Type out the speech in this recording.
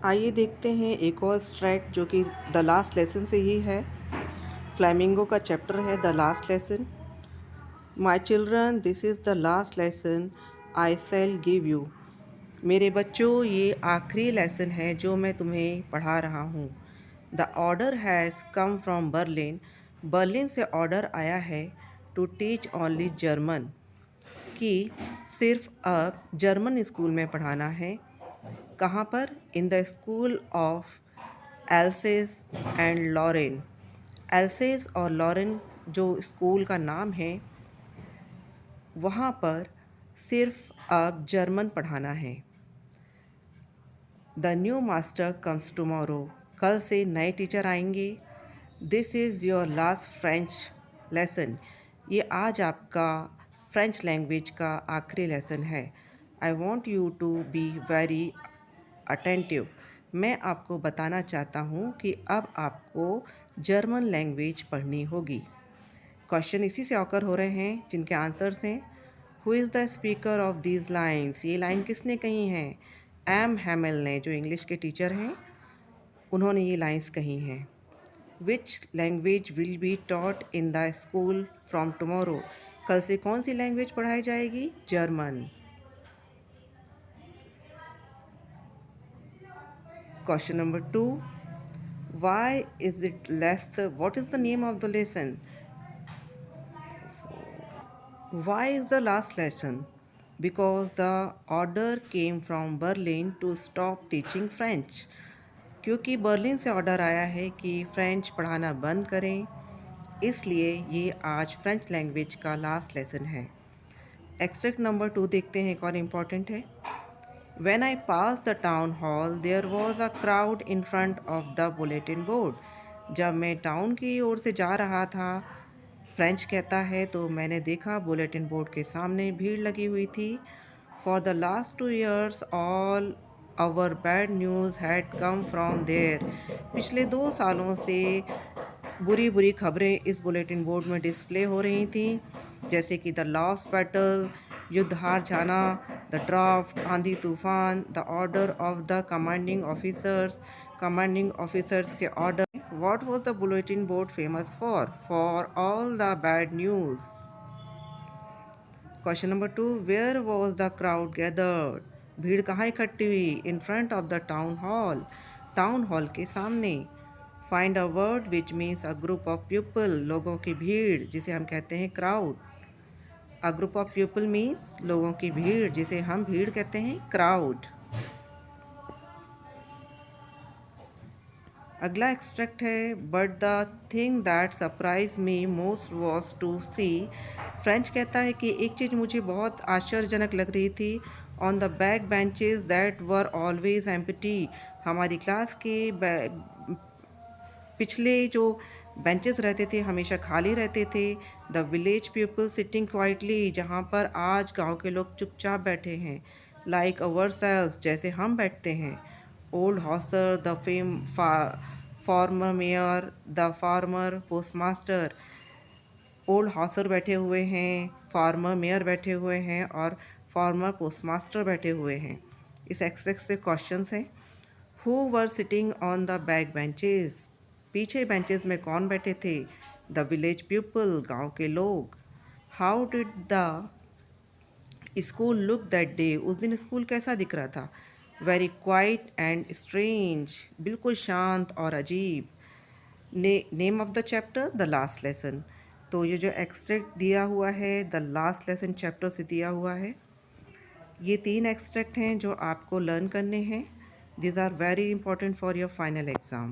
आइए देखते हैं एक और स्ट्रैक जो कि द लास्ट लेसन से ही है। फ्लैमिंगो का चैप्टर है the last lesson. My children, this is the last lesson I shell give you. मेरे बच्चों, ये आखिरी लेसन है जो मैं तुम्हें पढ़ा रहा हूँ। The order has come from Berlin. Berlin से ऑर्डर आया है टू टीच ओनली जर्मन, कि सिर्फ अब जर्मन स्कूल में पढ़ाना है। कहाँ पर? In the school of Alsace and Lorraine. Alsace और लॉरेन जो स्कूल का नाम है, वहाँ पर सिर्फ अब जर्मन पढ़ाना है। The new master comes tomorrow. कल से नए टीचर आएंगे। This is your last French lesson. ये आज आपका फ्रेंच लैंग्वेज का आखिरी लेसन है। I want you to be very attentive. मैं आपको बताना चाहता हूँ कि अब आपको जर्मन लैंग्वेज पढ़नी होगी। क्वेश्चन इसी से ऑकर हो रहे हैं जिनके आंसर्स हैं। Who is the speaker of these lines. ये लाइन किसने कही हैं? एम हैमिल ने, जो इंग्लिश के टीचर हैं, उन्होंने ये लाइन्स कही हैं। Which language will be taught in the school from tomorrow. कल से कौन सी लैंग्वेज पढ़ाई जाएगी? German. Question number 2. Why is it less? What is the name of the lesson? Why is the last lesson? Because the order came from Berlin to stop teaching French. क्योंकि Berlin से order आया है कि French पढ़ाना बंद करें, इसलिए ये आज फ्रेंच लैंग्वेज का लास्ट लेसन है। एक्सट्रैक्ट नंबर 2 देखते हैं, एक और इम्पॉर्टेंट है। When I passed the town hall, there was a crowd in front of the bulletin board. जब मैं टाउन की ओर से जा रहा था, फ्रेंच कहता है, तो मैंने देखा बुलेटिन बोर्ड के सामने भीड़ लगी हुई थी। For the last 2 years, all our bad news had come from there. पिछले 2 सालों से बुरी बुरी खबरें इस बुलेटिन बोर्ड में डिस्प्ले हो रही थी, जैसे कि द लॉस्ट बैटल, युद्ध हार जाना, द ड्राफ्ट, आंधी तूफान, the order of the commanding officers के order. What was the bulletin board famous for all the bad news. Question number 2, where was the crowd gathered. भीड़ कहाँ इकट्ठी हुई? In front of the town hall, town hall के सामने। Find a word which means a group of people, लोगों की भीड़, जिसे हम कहते हैं crowd. A group of people means लोगों की भीड़, जिसे हम भीड़ कहते हैं क्राउड। अगला एक्सट्रैक्ट है, but the thing that surprise me most was to see. French कहता है कि एक चीज़ मुझे बहुत आश्चर्यजनक लग रही थी। On the back benches that were always empty. हमारी क्लास के पिछले जो बेंचेस रहते थे हमेशा खाली रहते थे। The village people sitting quietly, जहाँ पर आज गांव के लोग चुपचाप बैठे हैं। लाइक अवर सेल्फ, जैसे हम बैठते हैं। Old Hauser, the former mayor, the farmer postmaster. Old Hauser बैठे हुए हैं, फार्मर मेयर बैठे हुए हैं और फार्मर पोस्टमास्टर बैठे हुए हैं। इस एक्सट्रैक्ट से क्वेश्चंस हैं। Who were sitting on the back benches. पीछे बेंचेस में कौन बैठे थे? द विलेज पीपल, गांव के लोग। How did the school look that day. उस दिन स्कूल कैसा दिख रहा था? वेरी क्वाइट एंड स्ट्रेंज, बिल्कुल शांत और अजीब। Name of the chapter the last lesson. तो ये जो एक्सट्रैक्ट दिया हुआ है द लास्ट लेसन चैप्टर से दिया हुआ है। ये 3 एक्सट्रैक्ट हैं जो आपको लर्न करने हैं। These are very important for your final exam.